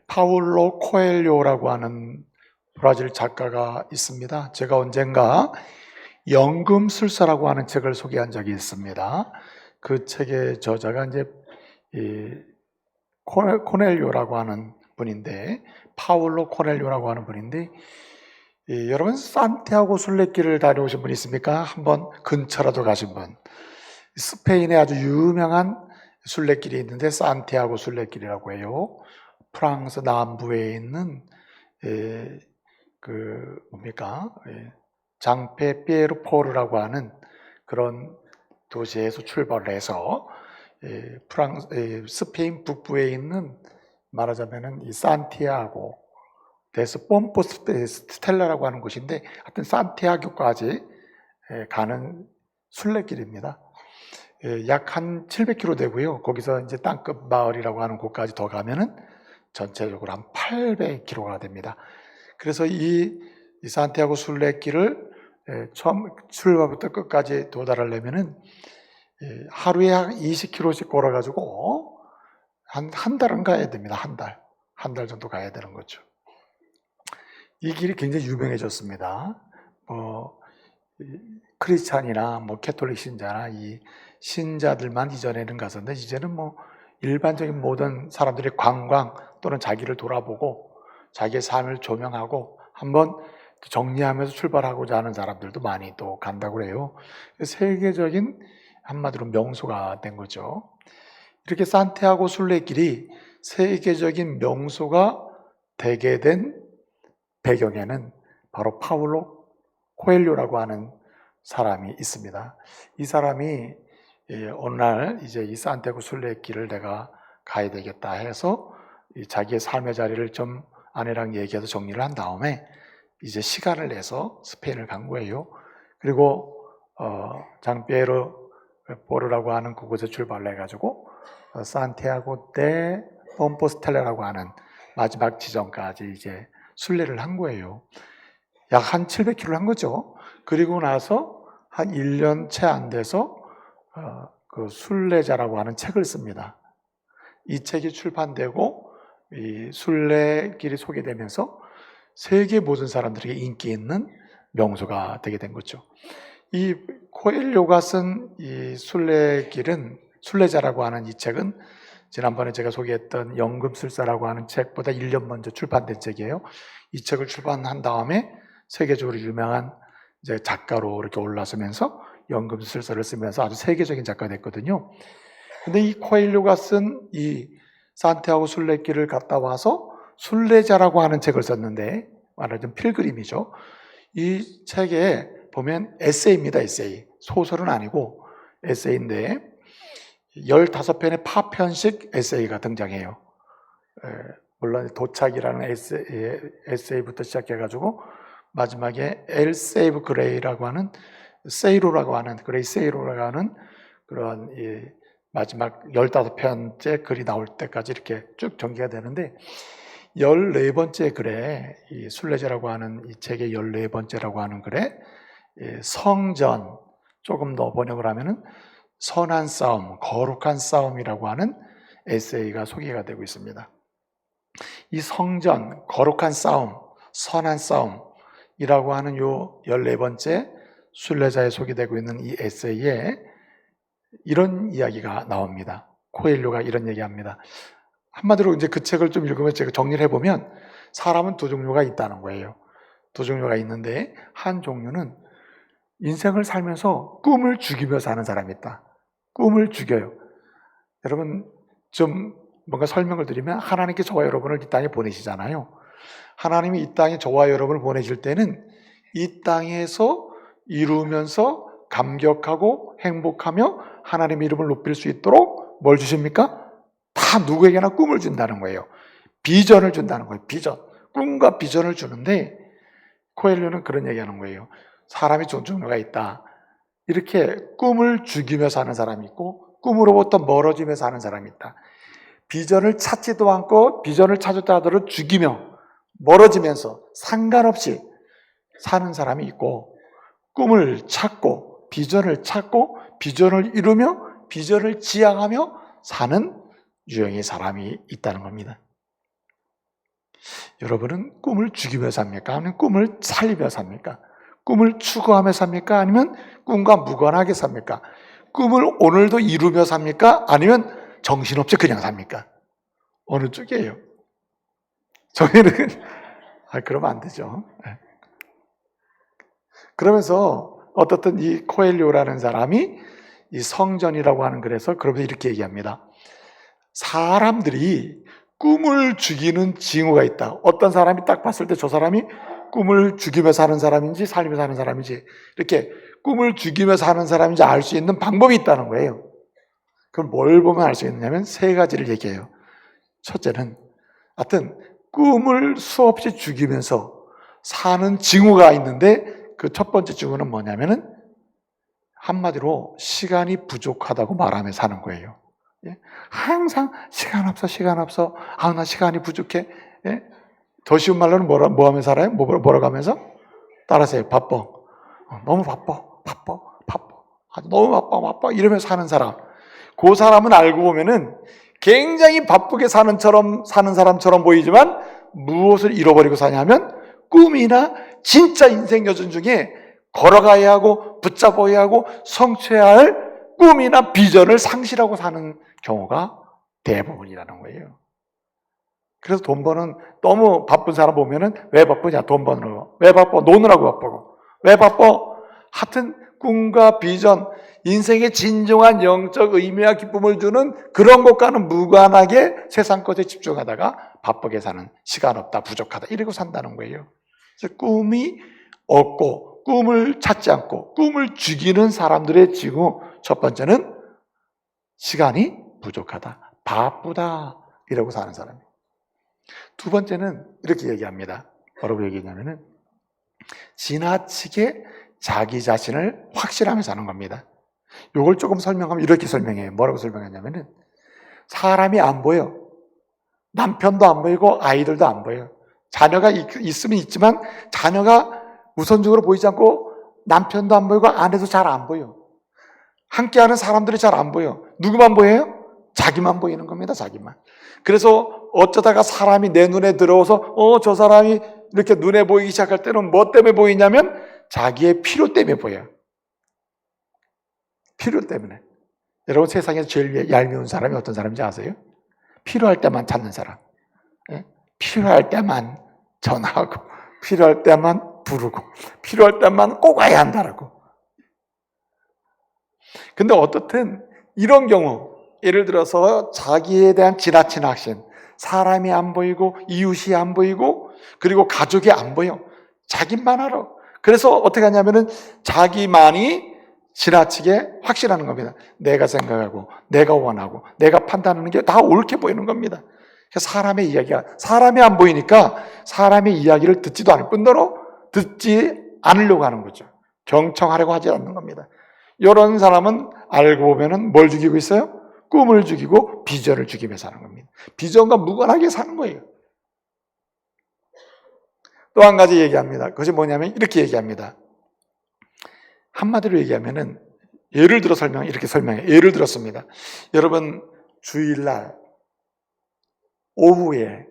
파울로 코엘료라고 하는 브라질 작가가 있습니다. 제가 언젠가 연금술사라고 하는 책을 소개한 적이 있습니다. 그 책의 저자가 이제 코넬료라고 하는 분인데, 파울로 코넬료라고 하는 분인데, 여러분 산티아고 순례길을 다녀오신 분 있습니까? 한번 근처라도 가신 분. 스페인에 아주 유명한 순례길이 있는데 산티아고 순례길이라고 해요. 프랑스 남부에 있는 장페 피에르포르라고 하는 그런 도시에서 출발을 해서 스페인 북부에 있는, 말하자면은 이 산티아고 데스 폼포스텔라라고 하는 곳인데, 하여튼 산티아고까지 가는 순례길입니다. 약 한 700km 되고요. 거기서 이제 땅끝 마을이라고 하는 곳까지 더 가면은 전체적으로 한 800km가 됩니다. 그래서 이 산티아고 순례길을 처음 출발부터 끝까지 도달하려면은 하루에 한 20km씩 걸어가지고 한 달은 가야 됩니다. 한 달 정도 가야 되는 거죠. 이 길이 굉장히 유명해졌습니다. 크리스찬이나 캐톨릭 신자나 이 신자들만 이전에는 갔었는데, 이제는 일반적인 모든 사람들이 관광 또는 자기를 돌아보고 자기의 삶을 조명하고 한번 정리하면서 출발하고자 하는 사람들도 많이 또 간다고 해요. 세계적인 한마디로 명소가 된 거죠. 이렇게 산티아고 순례길이 세계적인 명소가 되게 된 배경에는 바로 파울로 코엘료라고 하는 사람이 있습니다. 이 사람이 어느 날 이제 이 산티아고 순례길을 내가 가야 되겠다 해서 자기의 삶의 자리를 좀 아내랑 얘기해서 정리를 한 다음에 이제 시간을 내서 스페인을 간 거예요. 그리고 장피에르 보르라고 하는 그곳에 출발을 해가지고 산티아고 데 폼포스텔라라고 하는 마지막 지점까지 이제 순례를 한 거예요. 약 한 700km를 한 거죠. 그리고 나서 한 1년 채 안 돼서 그 순례자라고 하는 책을 씁니다. 이 책이 출판되고 이 순례길이 소개되면서 세계 모든 사람들에게 인기 있는 명소가 되게 된 거죠. 이 코엘료가 쓴 이 순례자라고 하는 이 책은 지난번에 제가 소개했던 연금술사라고 하는 책보다 1년 먼저 출판된 책이에요. 이 책을 출판한 다음에 세계적으로 유명한 이제 작가로 이렇게 올라서면서 연금술사를 쓰면서 아주 세계적인 작가가 됐거든요. 근데 이 코엘료가 쓴 이 산티아고 순례길을 갔다 와서 순례자라고 하는 책을 썼는데, 말하자면 필그림이죠. 이 책에 보면 에세이입니다. 에세이. 소설은 아니고 에세이인데 15편의 파편식 에세이가 등장해요. 물론 도착이라는 에세이부터 시작해가지고 마지막에 엘 세이브 그레이라고 하는 그레이 세이로라고 하는 그런 마지막 15편째 글이 나올 때까지 이렇게 쭉 전개가 되는데, 14번째 글에 이 순례자라고 하는 이 책의 14번째라고 하는 글에 성전, 조금 더 번역을 하면은 선한 싸움, 거룩한 싸움이라고 하는 에세이가 소개가 되고 있습니다. 이 성전, 거룩한 싸움, 선한 싸움이라고 하는 요 14번째 순례자에 소개되고 있는 이 에세이에 이런 이야기가 나옵니다. 코엘료가 이런 얘기합니다. 한마디로 이제 그 책을 좀 읽으면 제가 정리를 해보면, 사람은 두 종류가 있다는 거예요. 두 종류가 있는데, 한 종류는 인생을 살면서 꿈을 죽이며 사는 사람이 있다. 꿈을 죽여요. 여러분, 좀 뭔가 설명을 드리면, 하나님께 저와 여러분을 이 땅에 보내시잖아요. 하나님이 이 땅에 저와 여러분을 보내실 때는 이 땅에서 이루면서 감격하고 행복하며 하나님의 이름을 높일 수 있도록 뭘 주십니까? 다 누구에게나 꿈을 준다는 거예요. 비전을 준다는 거예요. 비전. 꿈과 비전을 주는데, 코엘료는 그런 얘기하는 거예요. 사람이 두 종류가 있다. 이렇게 꿈을 죽이며 사는 사람이 있고, 꿈으로부터 멀어지며 사는 사람이 있다. 비전을 찾지도 않고 비전을 찾았다 하더라도 죽이며 멀어지면서 상관없이 사는 사람이 있고, 꿈을 찾고 비전을 이루며 비전을 지향하며 사는 유형의 사람이 있다는 겁니다. 여러분은 꿈을 죽이며 삽니까? 아니면 꿈을 살리며 삽니까? 꿈을 추구하며 삽니까? 아니면 꿈과 무관하게 삽니까? 꿈을 오늘도 이루며 삽니까? 아니면 정신없이 그냥 삽니까? 어느 쪽이에요? 저희는 그러면 안 되죠. 그러면서 어떻든 이 코엘료라는 사람이 이 성전이라고 하는 글에서 그러면서 이렇게 얘기합니다. 사람들이 꿈을 죽이는 징후가 있다. 어떤 사람이 딱 봤을 때 저 사람이 꿈을 죽이며 사는 사람인지 살리며 사는 사람인지 이렇게 꿈을 죽이며 사는 사람인지 알 수 있는 방법이 있다는 거예요. 그럼 뭘 보면 알 수 있느냐면 세 가지를 얘기해요. 첫째는 하여튼 꿈을 수없이 죽이면서 사는 징후가 있는데 그 첫 번째 징후는 뭐냐면은 한마디로 시간이 부족하다고 말하며 사는 거예요. 항상 시간 없어. 나 시간이 부족해. 더 쉬운 말로는 뭐 하며 살아요? 뭐라고 하면서? 따라하세요. 바빠. 너무 바빠. 너무 바빠. 이러면서 사는 사람. 그 사람은 알고 보면은 굉장히 바쁘게 사는 사람처럼 보이지만 무엇을 잃어버리고 사냐면 꿈이나 진짜 인생 여정 중에 걸어가야 하고 붙잡아야 하고 성취해야 할 꿈이나 비전을 상실하고 사는 경우가 대부분이라는 거예요. 그래서 돈 버는 너무 바쁜 사람 보면은 왜 바쁘냐? 돈 버는 거. 왜 바빠? 노느라고 바쁘고. 왜 바빠? 하여튼 꿈과 비전, 인생의 진정한 영적 의미와 기쁨을 주는 그런 것과는 무관하게 세상 것에 집중하다가 바쁘게 사는 시간 없다, 부족하다 이러고 산다는 거예요. 그래서 꿈이 없고 꿈을 찾지 않고 꿈을 죽이는 사람들의 징후 첫 번째는 시간이 부족하다, 바쁘다 이러고 사는 사람이에요. 두 번째는 이렇게 얘기합니다. 뭐라고 얘기하냐면은 지나치게 자기 자신을 확실하며 사는 겁니다. 이걸 조금 설명하면 이렇게 설명해요. 뭐라고 설명하냐면은 사람이 안 보여. 남편도 안 보이고 아이들도 안 보여. 자녀가 있으면 있지만 자녀가 우선적으로 보이지 않고 남편도 안 보이고 아내도 잘 안 보여. 함께하는 사람들이 잘 안 보여. 누구만 보여요? 자기만 보이는 겁니다. 자기만. 그래서 어쩌다가 사람이 내 눈에 들어와서 저 사람이 이렇게 눈에 보이기 시작할 때는 뭐 때문에 보이냐면 자기의 필요 때문에 보여요. 필요 때문에. 여러분 세상에서 제일 얄미운 사람이 어떤 사람인지 아세요? 필요할 때만 찾는 사람. 필요할 때만 전화하고 필요할 때만 부르고 필요할 때만 꼭 와야 한다라고. 근데 어떻든 이런 경우 예를 들어서 자기에 대한 지나친 확신, 사람이 안 보이고 이웃이 안 보이고 그리고 가족이 안 보여. 자기만 알아. 그래서 어떻게 하냐면은 자기만이 지나치게 확신하는 겁니다. 내가 생각하고 내가 원하고 내가 판단하는 게 다 옳게 보이는 겁니다. 사람의 이야기가 사람이 안 보이니까 사람의 이야기를 듣지도 않을 뿐더러 듣지 않으려고 하는 거죠. 경청하려고 하지 않는 겁니다. 이런 사람은 알고 보면은 뭘 죽이고 있어요? 꿈을 죽이고 비전을 죽이며 사는 겁니다. 비전과 무관하게 사는 거예요. 또 한 가지 얘기합니다. 그것이 뭐냐면 이렇게 얘기합니다. 한마디로 얘기하면은 예를 들어 이렇게 설명해요. 예를 들었습니다. 여러분 주일날 오후에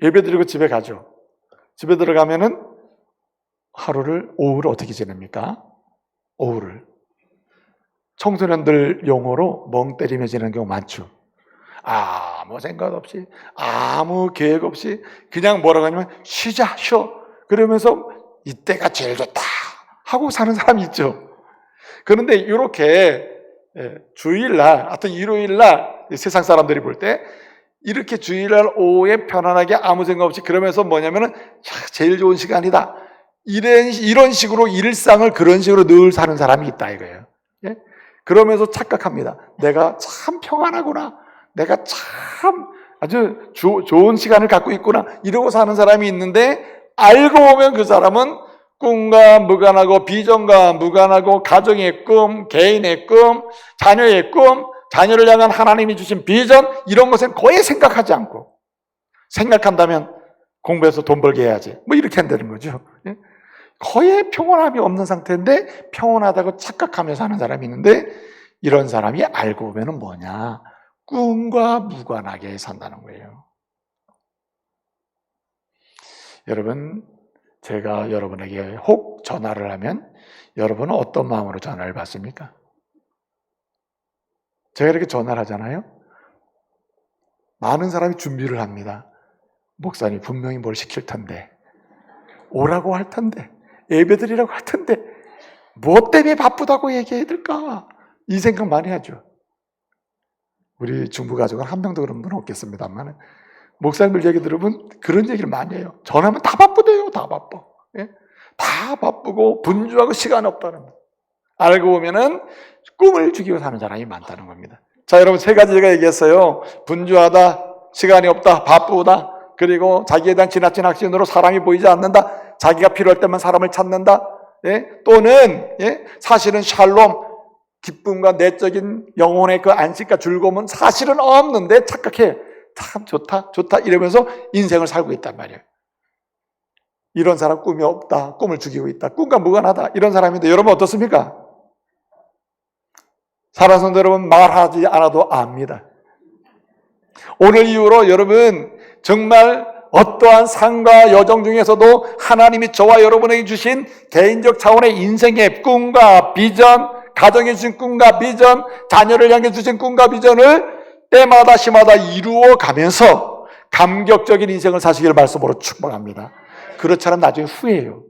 예배드리고 집에 가죠. 집에 들어가면은 오후를 어떻게 지냅니까? 오후를 청소년들 용어로 멍 때리며 지내는 경우 많죠. 아무 생각 없이 아무 계획 없이 그냥 뭐라고 하냐면 쉬어 그러면서 이때가 제일 좋다 하고 사는 사람이 있죠. 그런데 이렇게 주일날 하여튼 일요일날 세상 사람들이 볼 때 이렇게 주일날 오후에 편안하게 아무 생각 없이 그러면서 뭐냐면은 제일 좋은 시간이다 이런 식으로 일상을 그런 식으로 늘 사는 사람이 있다 이거예요. 그러면서 착각합니다. 내가 참 평안하구나. 내가 참 아주 좋은 시간을 갖고 있구나. 이러고 사는 사람이 있는데 알고 보면 그 사람은 꿈과 무관하고 비전과 무관하고 가정의 꿈, 개인의 꿈, 자녀의 꿈, 자녀를 향한 하나님이 주신 비전 이런 것은 거의 생각하지 않고 생각한다면 공부해서 돈 벌게 해야지. 뭐 이렇게 한다는 거죠. 거의 평온함이 없는 상태인데 평온하다고 착각하며 사는 사람이 있는데 이런 사람이 알고 보면 뭐냐? 꿈과 무관하게 산다는 거예요. 여러분, 제가 여러분에게 혹 전화를 하면 여러분은 어떤 마음으로 전화를 받습니까? 제가 이렇게 전화를 하잖아요. 많은 사람이 준비를 합니다. 목사님 분명히 뭘 시킬 텐데, 오라고 할 텐데, 예배드리라고 할 텐데 뭐 때문에 바쁘다고 얘기해야 될까? 이 생각 많이 하죠. 우리 중부 가족은 한 명도 그런 분 없겠습니다만 목사님들 얘기 들으면 그런 얘기를 많이 해요. 전화하면 다 바쁘대요. 다 바빠. 예? 다 바쁘고 분주하고 시간 없다는 거. 알고 보면은 꿈을 죽이고 사는 사람이 많다는 겁니다. 자, 여러분, 세 가지 제가 얘기했어요. 분주하다, 시간이 없다, 바쁘다, 그리고 자기에 대한 지나친 확신으로 사람이 보이지 않는다, 자기가 필요할 때만 사람을 찾는다, 예? 또는 사실은 샬롬, 기쁨과 내적인 영혼의 그 안식과 즐거움은 사실은 없는데 착각해. 참 좋다 이러면서 인생을 살고 있단 말이에요. 이런 사람 꿈이 없다, 꿈을 죽이고 있다, 꿈과 무관하다, 이런 사람인데 여러분 어떻습니까? 살아서 여러분 말하지 않아도 압니다. 오늘 이후로 여러분 정말 어떠한 상과 여정 중에서도 하나님이 저와 여러분에게 주신 개인적 차원의 인생의 꿈과 비전, 가정에 주신 꿈과 비전, 자녀를 향해 주신 꿈과 비전을 때마다 시마다 이루어 가면서 감격적인 인생을 사시기를 말씀으로 축복합니다. 그렇지 않으면 나중에 후회해요.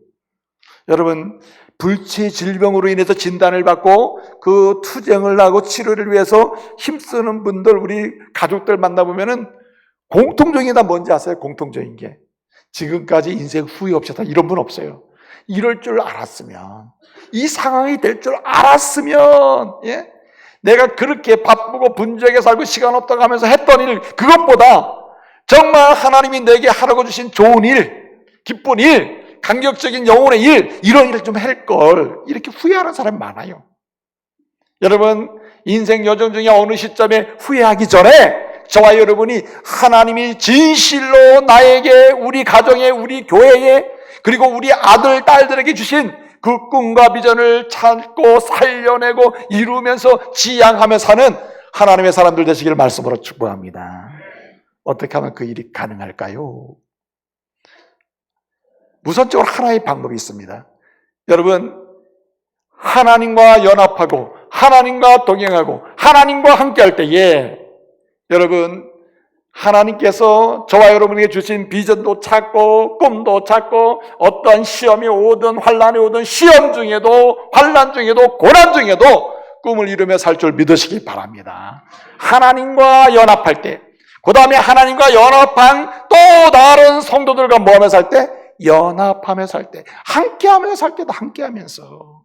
여러분, 불치 질병으로 인해서 진단을 받고 그 투쟁을 하고 치료를 위해서 힘쓰는 분들, 우리 가족들 만나보면은 공통적인 게 뭔지 아세요? 공통적인 게 지금까지 인생 후회 없이 다 이런 분 없어요. 이럴 줄 알았으면, 이 상황이 될 줄 알았으면, 내가 그렇게 바쁘고 분주하게 살고 시간 없다고 하면서 했던 일, 그것보다 정말 하나님이 내게 하라고 주신 좋은 일, 기쁜 일, 감격적인 영혼의 일, 이런 일을 좀 할 걸, 이렇게 후회하는 사람이 많아요. 여러분, 인생 여정 중에 어느 시점에 후회하기 전에 저와 여러분이 하나님이 진실로 나에게, 우리 가정에, 우리 교회에, 그리고 우리 아들, 딸들에게 주신 그 꿈과 비전을 찾고 살려내고 이루면서 지향하며 사는 하나님의 사람들 되시기를 말씀으로 축복합니다. 어떻게 하면 그 일이 가능할까요? 우선적으로 하나의 방법이 있습니다. 여러분, 하나님과 연합하고 하나님과 동행하고 하나님과 함께할 때에 여러분, 하나님께서 저와 여러분에게 주신 비전도 찾고 꿈도 찾고 어떠한 시험이 오든 환난이 오든 시험 중에도 환난 중에도 고난 중에도 꿈을 이루며 살 줄 믿으시기 바랍니다. 하나님과 연합할 때, 그 다음에 하나님과 연합한 또 다른 성도들과 뭐하며 살 때? 연합하며 살 때, 함께하며 살 때도 함께하면서.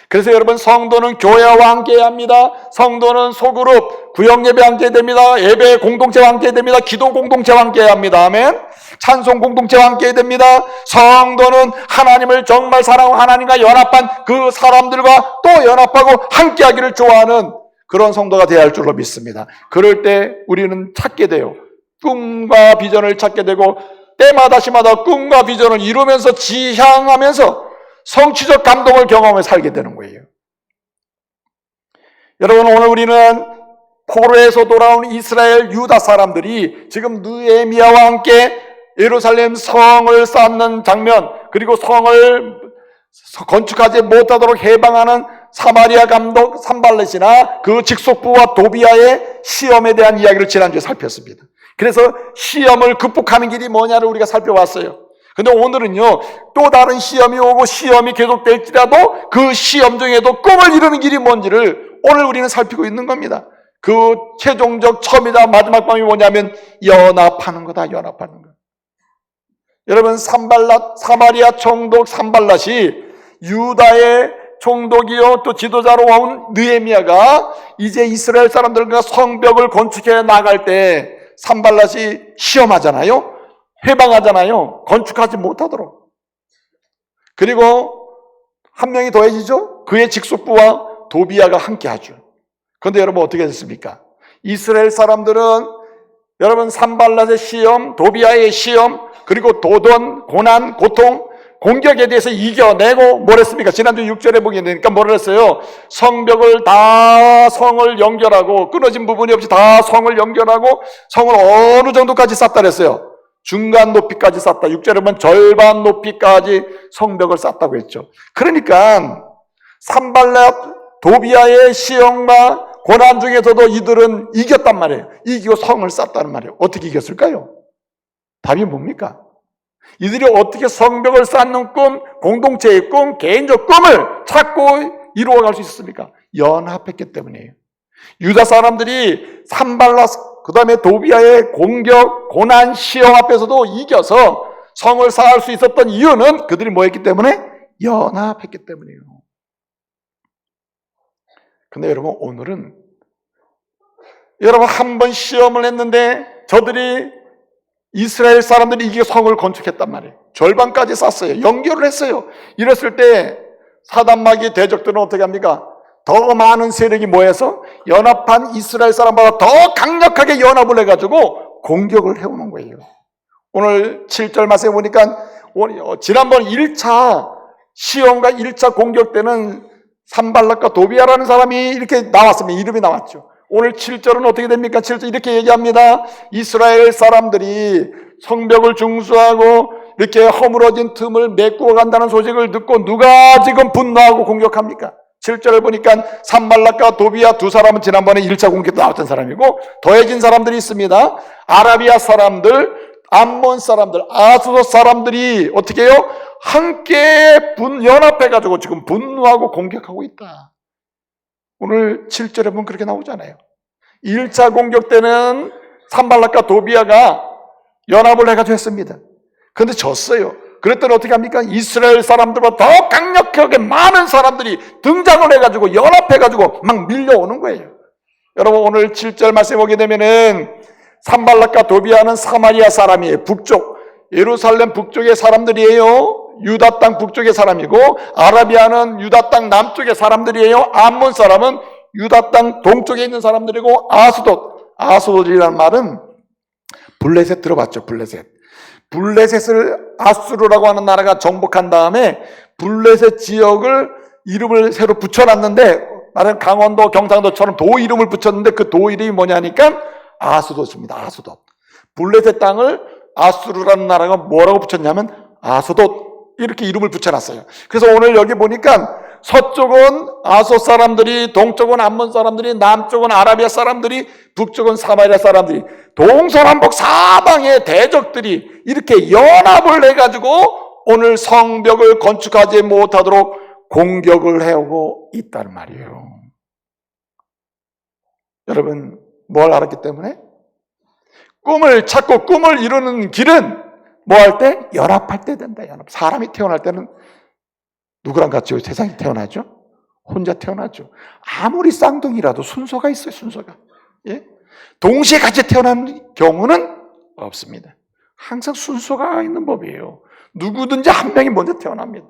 그래서 여러분, 성도는 교회와 함께해야 합니다. 성도는 소그룹, 구역예배와 함께해야 됩니다. 예배 공동체와 함께해야 됩니다. 기도 공동체와 함께해야 합니다. 아멘. 찬송 공동체와 함께해야 됩니다. 성도는 하나님을 정말 사랑하고 하나님과 연합한 그 사람들과 또 연합하고 함께하기를 좋아하는 그런 성도가 되어야 할 줄로 믿습니다. 그럴 때 우리는 찾게 돼요. 꿈과 비전을 찾게 되고 때마다 시마다 꿈과 비전을 이루면서 지향하면서 성취적 감동을 경험해 살게 되는 거예요. 여러분, 오늘 우리는 포로에서 돌아온 이스라엘 유다 사람들이 지금 느헤미야와 함께 예루살렘 성을 쌓는 장면, 그리고 성을 건축하지 못하도록 해방하는 사마리아 감독 산발렛이나 그 직속부와 도비아의 시험에 대한 이야기를 지난주에 살폈습니다. 그래서 시험을 극복하는 길이 뭐냐를 우리가 살펴봤어요. 근데 오늘은요, 또 다른 시험이 오고 시험이 계속될지라도 그 시험 중에도 꿈을 이루는 길이 뭔지를 오늘 우리는 살피고 있는 겁니다. 그 최종적 처음이자 마지막 방법이 뭐냐면 연합하는 거다. 연합하는 거. 여러분, 사마리아 총독 산발랏이 유다의 총독이요 또 지도자로 온 느헤미야가 이제 이스라엘 사람들과 성벽을 건축해 나갈 때 산발랏이 시험하잖아요. 해방하잖아요. 건축하지 못하도록. 그리고 한 명이 더해지죠. 그의 직속부와 도비아가 함께하죠. 그런데 여러분 어떻게 됐습니까? 이스라엘 사람들은 여러분 산발랏의 시험, 도비아의 시험, 그리고 도전, 고난, 고통, 공격에 대해서 이겨내고 뭘 했습니까? 지난주 6절에 보게 되니까 뭘 했어요? 성벽을 다 성을 연결하고 끊어진 부분이 없이 다 성을 연결하고 성을 어느 정도까지 쌓다 그랬어요? 중간 높이까지 쌓다. 6절에 보면 절반 높이까지 성벽을 쌓다고 했죠. 그러니까 산발락 도비아의 시험과 고난 중에서도 이들은 이겼단 말이에요. 이기고 성을 쌓았다는 말이에요. 어떻게 이겼을까요? 답이 뭡니까? 이들이 어떻게 성벽을 쌓는 꿈, 공동체의 꿈, 개인적 꿈을 찾고 이루어갈 수 있었습니까? 연합했기 때문이에요. 유다 사람들이 산발락 그 다음에 도비아의 공격, 고난, 시험 앞에서도 이겨서 성을 쌓을 수 있었던 이유는 그들이 뭐 했기 때문에? 연합했기 때문이에요. 근데 여러분, 오늘은 여러분 한 번 시험을 했는데 저들이 이스라엘 사람들이 이게 성을 건축했단 말이에요. 절반까지 쌓았어요. 연결을 했어요. 이랬을 때 사단마귀 대적들은 어떻게 합니까? 더 많은 세력이 모여서 연합한 이스라엘 사람보다 더 강력하게 연합을 해가지고 공격을 해오는 거예요. 오늘 7절 말씀에 보니까 지난번 1차 시험과 1차 공격 때는 산발락과 도비아라는 사람이 이렇게 나왔습니다. 이름이 나왔죠. 오늘 7절은 어떻게 됩니까? 7절 이렇게 얘기합니다. 이스라엘 사람들이 성벽을 중수하고 이렇게 허물어진 틈을 메꾸어 간다는 소식을 듣고 누가 지금 분노하고 공격합니까? 7절을 보니까 산발락과 도비아 두 사람은 지난번에 1차 공격도 나왔던 사람이고 더해진 사람들이 있습니다. 아라비아 사람들, 암몬 사람들, 아수도 사람들이 어떻게 해요? 함께 연합해가지고 지금 분노하고 공격하고 있다. 오늘 7절에 보면 그렇게 나오잖아요. 1차 공격 때는 산발락과 도비아가 연합을 해가지고 했습니다. 그런데 졌어요. 그랬더니 어떻게 합니까? 이스라엘 사람들보다 더 강력하게 많은 사람들이 등장을 해가지고 연합해가지고 막 밀려오는 거예요. 여러분 오늘 7절 말씀에 보게 되면은 산발락과 도비아는 사마리아 사람이에요. 북쪽 예루살렘 북쪽의 사람들이에요. 유다 땅 북쪽의 사람이고 아라비아는 유다 땅 남쪽의 사람들이에요. 암몬 사람은 유다 땅 동쪽에 있는 사람들이고 아스돗이라는 말은 블레셋 들어봤죠? 블레셋을 아수르라고 하는 나라가 정복한 다음에 블레셋 지역을 이름을 새로 붙여놨는데 나는 강원도 경상도처럼 도 이름을 붙였는데 그 도 이름이 뭐냐니까 아스돗입니다. 아스돗. 블레셋 땅을 아수르라는 나라가 뭐라고 붙였냐면 아스돗 이렇게 이름을 붙여놨어요. 그래서 오늘 여기 보니까 서쪽은 아소 사람들이, 동쪽은 암몬 사람들이, 남쪽은 아라비아 사람들이, 북쪽은 사마리아 사람들이, 동서남북 사방의 대적들이 이렇게 연합을 해가지고 오늘 성벽을 건축하지 못하도록 공격을 해오고 있다는 말이에요. 여러분 뭘 알았기 때문에? 꿈을 찾고 꿈을 이루는 길은 뭐 할 때? 연합할 때 된다. 연합. 사람이 태어날 때는 누구랑 같이 세상에 태어나죠? 혼자 태어나죠. 아무리 쌍둥이라도 순서가 있어요. 순서가. 예? 동시에 같이 태어난 경우는 없습니다. 항상 순서가 있는 법이에요. 누구든지 한 명이 먼저 태어납니다.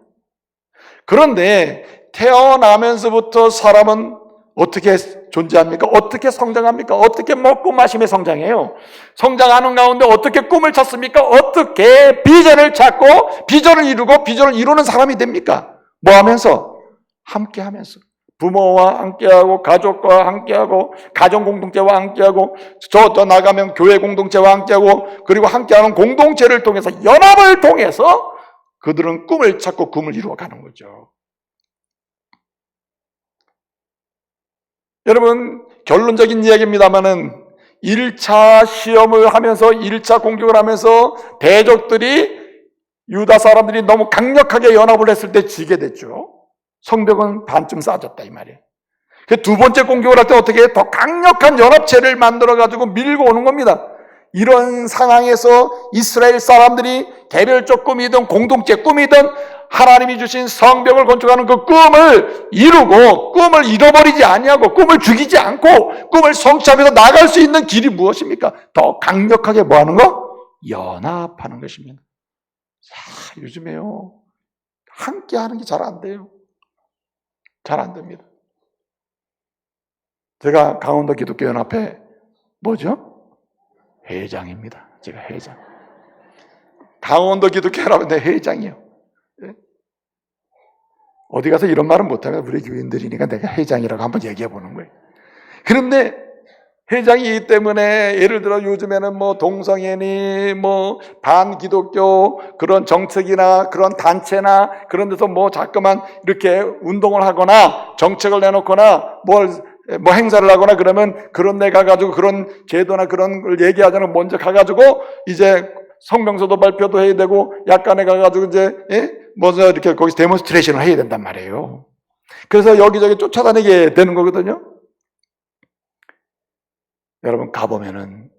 그런데 태어나면서부터 사람은 어떻게 존재합니까? 어떻게 성장합니까? 어떻게 먹고 마시며 성장해요? 성장하는 가운데 어떻게 꿈을 찾습니까? 어떻게 비전을 찾고 비전을 이루고 비전을 이루는 사람이 됩니까? 뭐 하면서? 함께 하면서. 부모와 함께하고 가족과 함께하고 가정 공동체와 함께하고 더 나가면 교회 공동체와 함께하고 그리고 함께하는 공동체를 통해서 연합을 통해서 그들은 꿈을 찾고 꿈을 이루어가는 거죠. 여러분 결론적인 이야기입니다만은 1차 시험을 하면서 1차 공격을 하면서 대적들이 유다 사람들이 너무 강력하게 연합을 했을 때 지게 됐죠. 성벽은 반쯤 쌓아졌다 이 말이에요. 두 번째 공격을 할 때 어떻게 해? 더 강력한 연합체를 만들어가지고 밀고 오는 겁니다. 이런 상황에서 이스라엘 사람들이 개별적 꿈이든 공동체 꿈이든 하나님이 주신 성벽을 건축하는 그 꿈을 이루고 꿈을 잃어버리지 아니하고 꿈을 죽이지 않고 꿈을 성취하면서 나갈 수 있는 길이 무엇입니까? 더 강력하게 뭐 하는 거? 연합하는 것입니다. 자, 요즘에요 함께 하는 게 잘 안 돼요. 잘 안 됩니다. 제가 강원도 기독교연합회 뭐죠? 회장입니다. 제가 회장. 강원도 기독교연합회 회장이에요. 어디 가서 이런 말은 못하면 우리 교인들이니까 내가 회장이라고 한번 얘기해 보는 거예요. 그런데 회장이기 때문에 예를 들어 요즘에는 뭐 동성애니 뭐 반기독교 그런 정책이나 그런 단체나 그런 데서 뭐 자꾸만 이렇게 운동을 하거나 정책을 내놓거나 뭐 행사를 하거나 그러면 그런 데 가가지고 그런 제도나 그런 걸 얘기하자면 먼저 가가지고 이제 성명서도 발표도 해야 되고 약간에 가가지고 이제 먼저 이렇게 거기서 데몬스트레이션을 해야 된단 말이에요. 그래서 여기저기 쫓아다니게 되는 거거든요. 여러분 가보면은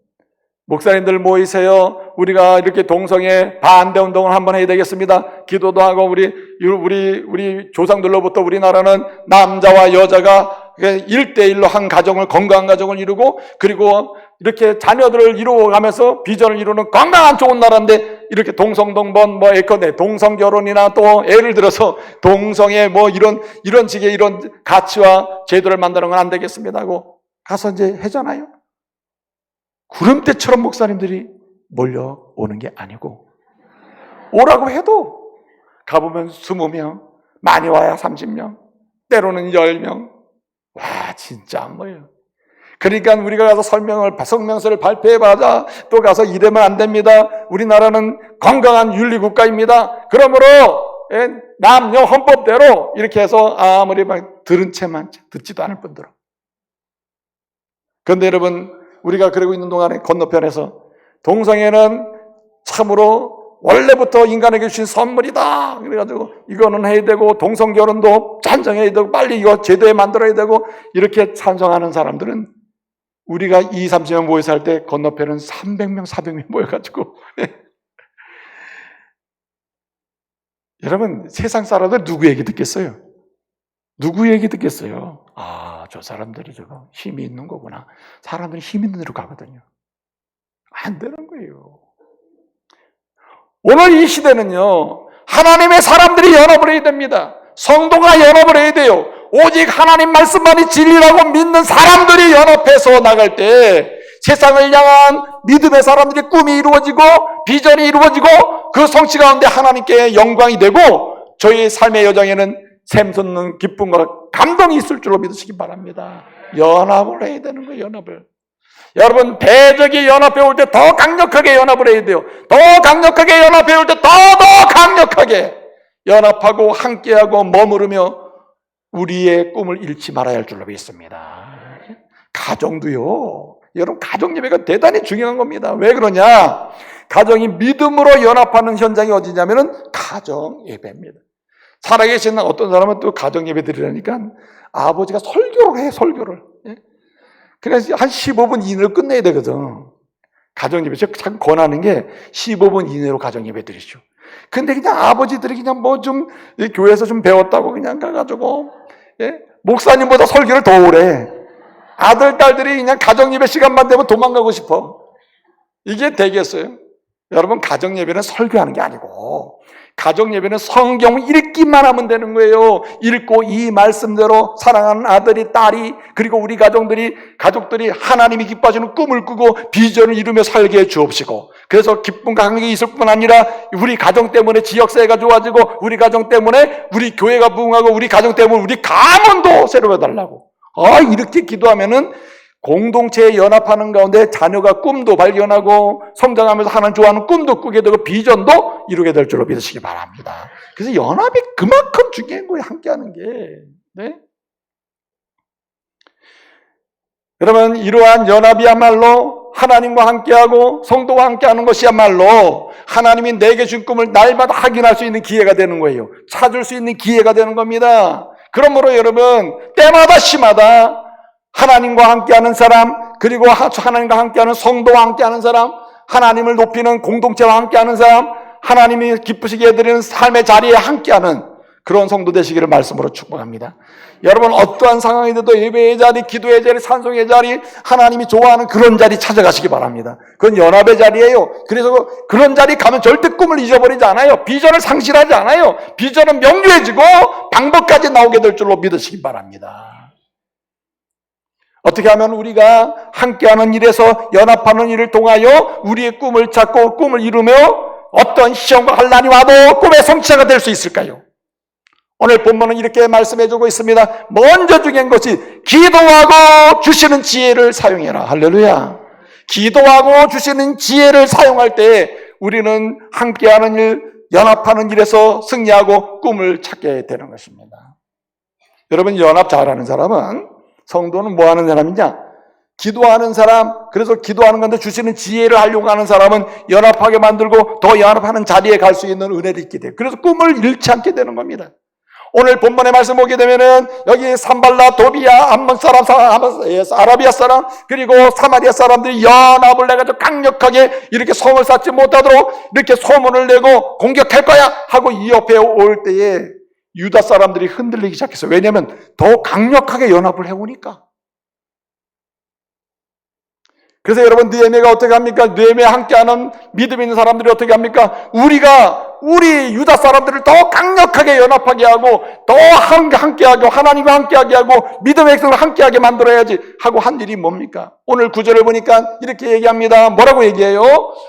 목사님들 모이세요. 우리가 이렇게 동성애 반대 운동을 한번 해야 되겠습니다. 기도도 하고 우리 조상들로부터 우리나라는 남자와 여자가 1대1로 한 가정을 건강한 가정을 이루고 그리고 이렇게 자녀들을 이루어가면서 비전을 이루는 건강한 좋은 나라인데 이렇게 동성동본 뭐 예컨대 동성결혼이나 또 예를 들어서 동성애 뭐 이런 식의 이런 가치와 제도를 만드는 건 안 되겠습니다 하고 가서 이제 하잖아요. 구름대처럼 목사님들이 몰려오는 게 아니고 오라고 해도 가보면 20명, 많이 와야 30명, 때로는 10명. 와 진짜 안 모여요. 그러니까 우리가 가서 성명서를 발표해봐자 또 가서 이러면 안 됩니다. 우리나라는 건강한 윤리국가입니다. 그러므로 남녀 헌법대로 이렇게 해서 아무리 막 들은 채만 듣지도 않을 뿐더러. 그런데 여러분 우리가 그러고 있는 동안에 건너편에서 동성애는 참으로 원래부터 인간에게 주신 선물이다. 그래가지고 이거는 해야 되고 동성결혼도 찬성해야 되고 빨리 이거 제도에 만들어야 되고 이렇게 찬성하는 사람들은 우리가 20, 30명 모여서 할 때 건너편은 300명, 400명 모여가지고 여러분 세상 사람들 누구 얘기 듣겠어요? 누구 얘기 듣겠어요? 저 사람들이 저거 힘이 있는 거구나. 사람들이 힘 있는 데로 가거든요. 안 되는 거예요. 오늘 이 시대는요, 하나님의 사람들이 연합을 해야 됩니다. 성도가 연합을 해야 돼요. 오직 하나님 말씀만이 진리라고 믿는 사람들이 연합해서 나갈 때 세상을 향한 믿음의 사람들의 꿈이 이루어지고 비전이 이루어지고 그 성취 가운데 하나님께 영광이 되고 저희의 삶의 여정에는 샘솟는 기쁨과 감동이 있을 줄로 믿으시기 바랍니다. 연합을 해야 되는 거예요. 연합을. 여러분 대적이 연합해 올 때 더 강력하게 연합을 해야 돼요. 더 강력하게 연합해 올 때 더 강력하게 연합하고 함께하고 머무르며 우리의 꿈을 잃지 말아야 할 줄로 믿습니다. 가정도요. 여러분 가정 예배가 대단히 중요한 겁니다. 왜 그러냐? 가정이 믿음으로 연합하는 현장이 어디냐면은 가정 예배입니다. 살아계신 어떤 사람은 또 가정 예배 드리려니까 아버지가 설교를 해, 설교를. 그래서 한 15분 이내로 끝내야 되거든. 가정 예배. 제가 참 권하는 게 15분 이내로 가정 예배 드리죠. 근데 그냥 아버지들이 그냥 뭐 좀 교회에서 좀 배웠다고 그냥 가가지고, 목사님보다 설교를 더 오래. 아들, 딸들이 그냥 가정 예배 시간만 되면 도망가고 싶어. 이게 되겠어요? 여러분, 가정 예배는 설교하는 게 아니고, 가정 예배는 성경 읽기만 하면 되는 거예요. 읽고 이 말씀대로 사랑하는 아들이, 딸이, 그리고 우리 가족들이 하나님이 기뻐하시는 꿈을 꾸고 비전을 이루며 살게 해 주옵시고, 그래서 기쁨과 감격이 있을 뿐 아니라 우리 가정 때문에 지역사회가 좋아지고 우리 가정 때문에 우리 교회가 부흥하고 우리 가정 때문에 우리 가문도 새로워달라고. 이렇게 기도하면은 공동체에 연합하는 가운데 자녀가 꿈도 발견하고 성장하면서 하나님 좋아하는 꿈도 꾸게 되고 비전도 이루게 될 줄로 믿으시기 바랍니다. 그래서 연합이 그만큼 중요한 거예요. 함께하는 게. 네? 여러분 이러한 연합이야말로 하나님과 함께하고 성도와 함께하는 것이야말로 하나님이 내게 준 꿈을 날마다 확인할 수 있는 기회가 되는 거예요. 찾을 수 있는 기회가 되는 겁니다. 그러므로 여러분 때마다 시마다 하나님과 함께하는 사람, 그리고 하나님과 함께하는 성도와 함께하는 사람, 하나님을 높이는 공동체와 함께하는 사람, 하나님이 기쁘시게 해드리는 삶의 자리에 함께하는 그런 성도 되시기를 말씀으로 축복합니다. 여러분 어떠한 상황이라도 예배의 자리, 기도의 자리, 찬송의 자리, 하나님이 좋아하는 그런 자리 찾아가시기 바랍니다. 그건 연합의 자리예요. 그래서 그런 자리 가면 절대 꿈을 잊어버리지 않아요. 비전을 상실하지 않아요. 비전은 명료해지고 방법까지 나오게 될 줄로 믿으시기 바랍니다. 어떻게 하면 우리가 함께하는 일에서 연합하는 일을 통하여 우리의 꿈을 찾고 꿈을 이루며 어떤 시험과 환난이 와도 꿈의 성취자가 될 수 있을까요? 오늘 본문은 이렇게 말씀해주고 있습니다. 먼저 중요한 것이 기도하고 주시는 지혜를 사용해라. 할렐루야. 기도하고 주시는 지혜를 사용할 때 우리는 함께하는 일, 연합하는 일에서 승리하고 꿈을 찾게 되는 것입니다. 여러분, 연합 잘하는 사람은, 성도는 뭐 하는 사람이냐? 기도하는 사람, 그래서 기도하는 건데 주시는 지혜를 하려고 하는 사람은 연합하게 만들고 더 연합하는 자리에 갈 수 있는 은혜를 있게 돼요. 그래서 꿈을 잃지 않게 되는 겁니다. 오늘 본문의 말씀 보게 되면은 여기 산발라, 도비야, 암몬 사람, 아라비아 사람, 그리고 사마리아 사람들이 연합을 내가지고 강력하게 이렇게 성을 쌓지 못하도록 이렇게 소문을 내고 공격할 거야 하고 이 옆에 올 때에 유다 사람들이 흔들리기 시작했어요. 왜냐하면 더 강력하게 연합을 해오니까. 그래서 여러분, 느헤미야가 어떻게 합니까? 느헤미야 함께하는 믿음 있는 사람들이 어떻게 합니까? 우리 유다 사람들을 더 강력하게 연합하게 하고 더 함께하게, 하나님과 함께하게 하고 믿음의 백성을 함께하게 만들어야지 하고 한 일이 뭡니까? 오늘 구절을 보니까 이렇게 얘기합니다. 뭐라고 얘기해요?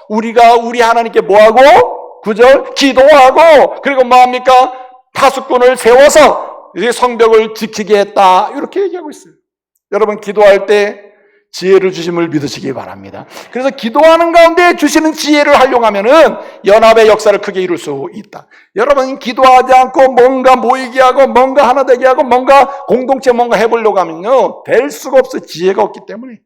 우리가 우리 하나님께 뭐하고? 구절 기도하고, 그리고 뭐합니까? 파수꾼을 세워서 성벽을 지키게 했다. 이렇게 얘기하고 있어요. 여러분, 기도할 때 지혜를 주심을 믿으시기 바랍니다. 그래서 기도하는 가운데 주시는 지혜를 활용하면은 연합의 역사를 크게 이룰 수 있다. 여러분, 기도하지 않고 뭔가 모이게 하고 뭔가 하나 되게 하고 뭔가 공동체 뭔가 해보려고 하면요, 될 수가 없어요. 지혜가 없기 때문에.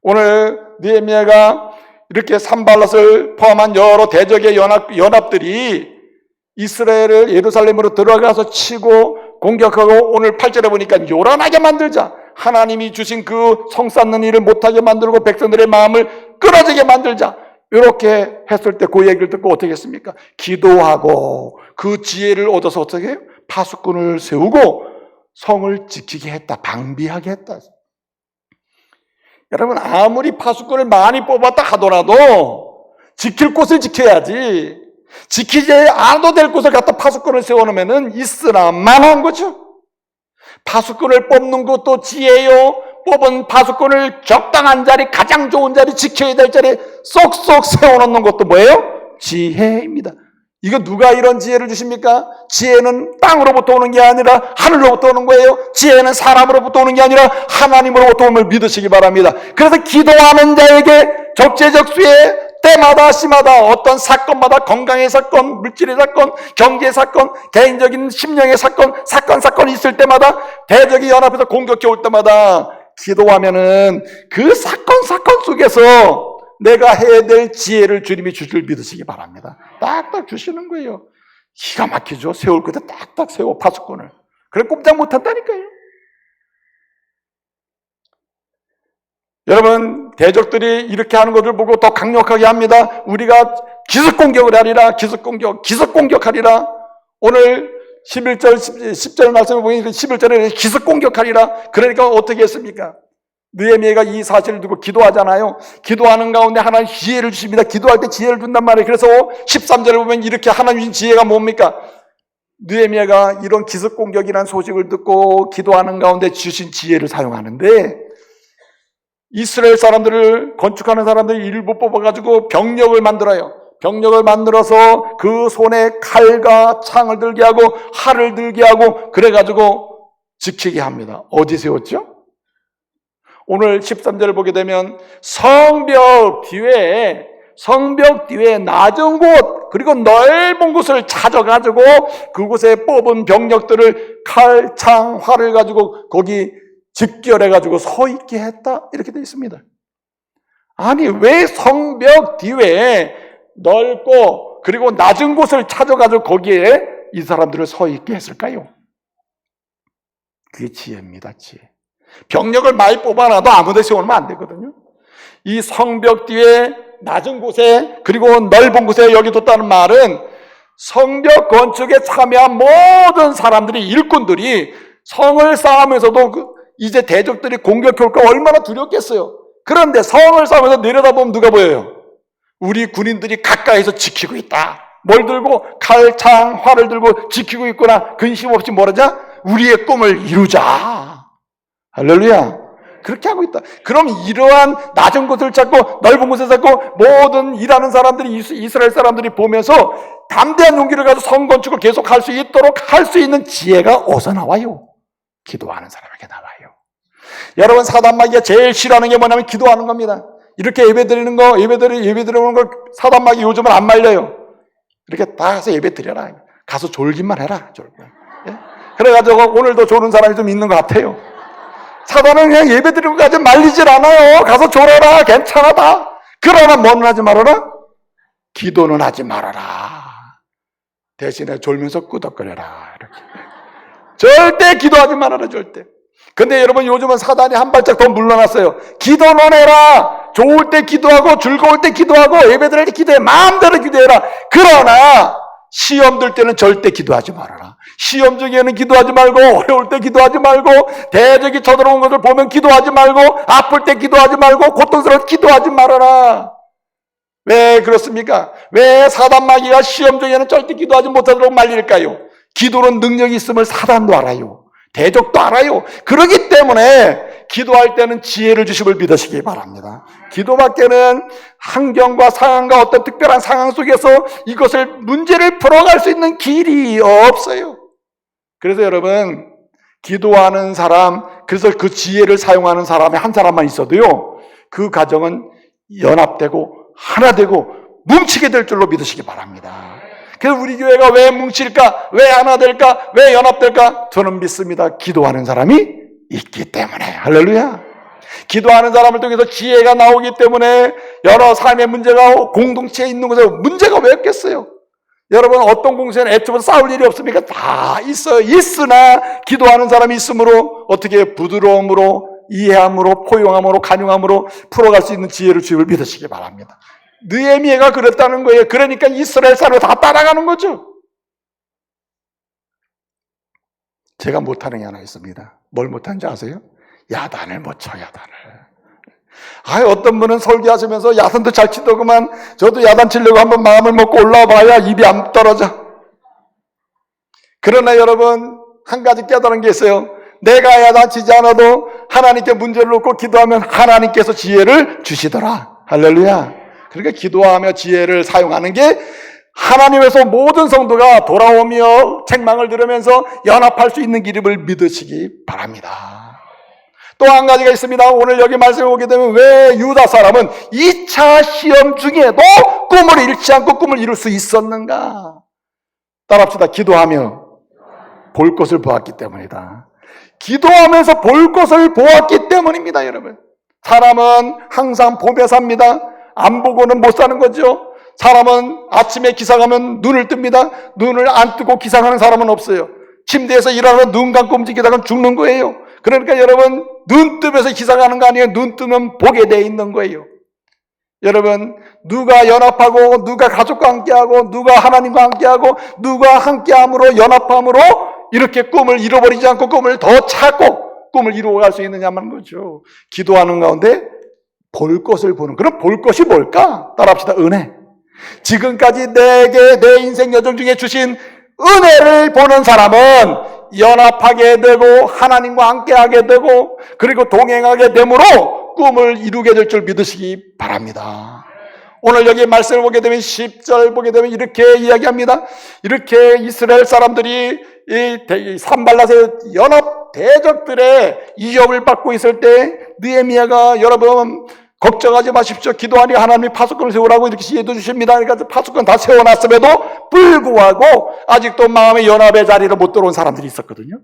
오늘 느헤미야가 이렇게 산발랏을 포함한 여러 대적의 연합들이 이스라엘을 예루살렘으로 들어가서 치고 공격하고, 오늘 8절에 보니까 요란하게 만들자, 하나님이 주신 그 성 쌓는 일을 못하게 만들고 백성들의 마음을 끊어지게 만들자, 이렇게 했을 때 그 얘기를 듣고 어떻게 했습니까? 기도하고 그 지혜를 얻어서 어떻게 해요? 파수꾼을 세우고 성을 지키게 했다. 방비하게 했다. 여러분, 아무리 파수꾼을 많이 뽑았다 하더라도 지킬 곳을 지켜야지, 지키지 않아도 될 곳을 갖다 파수꾼을 세워놓으면 있으나마나한 거죠. 파수꾼을 뽑는 것도 지혜요. 뽑은 파수꾼을 적당한 자리, 가장 좋은 자리, 지켜야 될 자리에 쏙쏙 세워놓는 것도 뭐예요? 지혜입니다. 이거 누가 이런 지혜를 주십니까? 지혜는 땅으로부터 오는 게 아니라 하늘로부터 오는 거예요. 지혜는 사람으로부터 오는 게 아니라 하나님으로부터 오는 걸 믿으시기 바랍니다. 그래서 기도하는 자에게 적재적소에 때마다 시마다 어떤 사건마다, 건강의 사건, 물질의 사건, 경제의 사건, 개인적인 심령의 사건이 있을 때마다, 대적이 연합해서 공격해 올 때마다 기도하면은 그 사건 속에서 내가 해야 될 지혜를 주님이 주실 믿으시기 바랍니다. 딱딱 주시는 거예요. 기가 막히죠. 세울 것도 딱딱 세워, 파수꾼을. 그래 꼼짝 못한다니까요. 여러분, 대적들이 이렇게 하는 것을 보고 더 강력하게 합니다. 우리가 기습공격을 하리라. 기습공격하리라. 오늘 11절, 10절 말씀을 보니까 11절에 기습공격하리라. 그러니까 어떻게 했습니까? 느헤미야가 이 사실을 두고 기도하잖아요. 기도하는 가운데 하나님 지혜를 주십니다. 기도할 때 지혜를 준단 말이에요. 그래서 13절을 보면 이렇게 하나님 주신 지혜가 뭡니까? 느헤미야가 이런 기습공격이라는 소식을 듣고 기도하는 가운데 주신 지혜를 사용하는데, 이스라엘 사람들을 건축하는 사람들이 일부 뽑아가지고 병력을 만들어요. 병력을 만들어서 그 손에 칼과 창을 들게 하고 활을 들게 하고 그래가지고 지키게 합니다. 어디 세웠죠? 오늘 13절을 보게 되면 성벽 뒤에 낮은 곳, 그리고 넓은 곳을 찾아가지고 그곳에 뽑은 병력들을 칼, 창, 활을 가지고 거기 집결해가지고 서 있게 했다. 이렇게 되어 있습니다. 아니, 왜 성벽 뒤에 넓고 그리고 낮은 곳을 찾아가지고 거기에 이 사람들을 서 있게 했을까요? 그게 지혜입니다. 지혜. 병력을 많이 뽑아놔도 아무 데 세우면 안 되거든요. 이 성벽 뒤에 낮은 곳에 그리고 넓은 곳에 여기 뒀다는 말은 성벽 건축에 참여한 모든 사람들이, 일꾼들이 성을 쌓으면서도 이제 대적들이 공격해 올까 얼마나 두렵겠어요. 그런데 성을 쌓으면서 내려다보면 누가 보여요? 우리 군인들이 가까이서 지키고 있다. 뭘 들고? 칼, 창, 활을 들고 지키고 있구나. 근심 없이 뭐라자? 우리의 꿈을 이루자. 할렐루야. 그렇게 하고 있다. 그럼 이러한 낮은 곳을 찾고 넓은 곳을 찾고 모든 일하는 사람들이, 이스라엘 사람들이 보면서 담대한 용기를 가지고 성건축을 계속 할 수 있도록 할 수 있는 지혜가 어디서 나와요? 기도하는 사람에게 나와요. 여러분, 사단마귀가 제일 싫어하는 게 뭐냐면 기도하는 겁니다. 이렇게 예배 드리는 거, 예배 드리는 걸 사단마귀 요즘은 안 말려요. 이렇게 다 가서 예배 드려라. 가서 졸기만 해라. 졸고. 예? 그래가지고 오늘도 조는 사람이 좀 있는 것 같아요. 사단은 그냥 예배 드리고 가지 말리질 않아요. 가서 졸아라. 괜찮아다. 그러나 뭐는 하지 말아라? 기도는 하지 말아라. 대신에 졸면서 끄덕거려라. 이렇게. 절대 기도하지 말아라. 절대. 근데 여러분, 요즘은 사단이 한 발짝 더 물러났어요. 기도는 해라. 좋을 때 기도하고 즐거울 때 기도하고 예배 드릴 때 기도해. 마음대로 기도해라. 그러나 시험 들 때는 절대 기도하지 말아라. 시험 중에는 기도하지 말고, 어려울 때 기도하지 말고, 대적이 쳐들어온 것을 보면 기도하지 말고, 아플 때 기도하지 말고, 고통스러울 때 기도하지 말아라. 왜 그렇습니까? 왜 사단마귀가 시험 중에는 절대 기도하지 못하도록 말릴까요? 기도는 능력이 있음을 사단도 알아요. 대적도 알아요. 그렇기 때문에 기도할 때는 지혜를 주심을 믿으시기 바랍니다. 기도밖에는 환경과 상황과 어떤 특별한 상황 속에서 이것을 문제를 풀어갈 수 있는 길이 없어요. 그래서 여러분, 기도하는 사람, 그래서 그 지혜를 사용하는 사람이 한 사람만 있어도요, 그 가정은 연합되고 하나 되고 뭉치게 될 줄로 믿으시기 바랍니다. 그래서 우리 교회가 왜 뭉칠까? 왜 하나 될까? 왜 연합될까? 저는 믿습니다. 기도하는 사람이 있기 때문에. 할렐루야. 기도하는 사람을 통해서 지혜가 나오기 때문에 여러 삶의 문제가 공동체에 있는 곳에 문제가 왜 없겠어요? 여러분, 어떤 공동체는 애초부터 싸울 일이 없습니까? 다 있어요. 있으나 기도하는 사람이 있으므로 어떻게 부드러움으로, 이해함으로, 포용함으로, 간용함으로 풀어갈 수 있는 지혜를 주임을 믿으시기 바랍니다. 느헤미야가 그랬다는 거예요. 그러니까 이스라엘 사람을 다 따라가는 거죠. 제가 못하는 게 하나 있습니다. 뭘 못하는지 아세요? 야단을 못 쳐, 야단을. 어떤 분은 설교하시면서 야단도 잘 치더구만. 저도 야단 치려고 한번 마음을 먹고 올라와 봐야 입이 안 떨어져. 그러나 여러분, 한 가지 깨달은 게 있어요. 내가 야단 치지 않아도 하나님께 문제를 놓고 기도하면 하나님께서 지혜를 주시더라. 할렐루야. 그러니까 기도하며 지혜를 사용하는 게 하나님에서 모든 성도가 돌아오며 책망을 들으면서 연합할 수 있는 길임을 믿으시기 바랍니다. 또 한 가지가 있습니다. 오늘 여기 말씀에 오게 되면 왜 유다 사람은 2차 시험 중에도 꿈을 잃지 않고 꿈을 이룰 수 있었는가? 따라합시다. 기도하며 볼 것을 보았기 때문이다. 기도하면서 볼 것을 보았기 때문입니다, 여러분. 사람은 항상 보며 삽니다. 안 보고는 못 사는 거죠. 사람은 아침에 기상하면 눈을 뜹니다. 눈을 안 뜨고 기상하는 사람은 없어요. 침대에서 일하면 눈 감고 움직이다가 죽는 거예요. 그러니까 여러분, 눈 뜨면서 기상하는 거 아니에요. 눈 뜨면 보게 돼 있는 거예요. 여러분, 누가 연합하고 누가 가족과 함께하고 누가 하나님과 함께하고 누가 함께함으로 연합함으로 이렇게 꿈을 잃어버리지 않고 꿈을 더 찾고 꿈을 이루어갈 수 있느냐만 거죠. 기도하는 가운데 볼 것을 보는. 그럼 볼 것이 뭘까? 따라합시다. 은혜. 지금까지 내게 내 인생 여정 중에 주신 은혜를 보는 사람은 연합하게 되고 하나님과 함께하게 되고 그리고 동행하게 되므로 꿈을 이루게 될 줄 믿으시기 바랍니다. 오늘 여기 말씀을 보게 되면 10절 보게 되면 이렇게 이야기합니다. 이렇게 이스라엘 사람들이 이 산발랏의 연합 대적들의 위협을 받고 있을 때 느헤미야가 여러분 걱정하지 마십시오. 기도하니 하나님이 파수꾼을 세우라고 이렇게 지혜도 주십니다. 그러니까 파수꾼 다 세워놨음에도 불구하고 아직도 마음의 연합의 자리를 못 들어온 사람들이 있었거든요.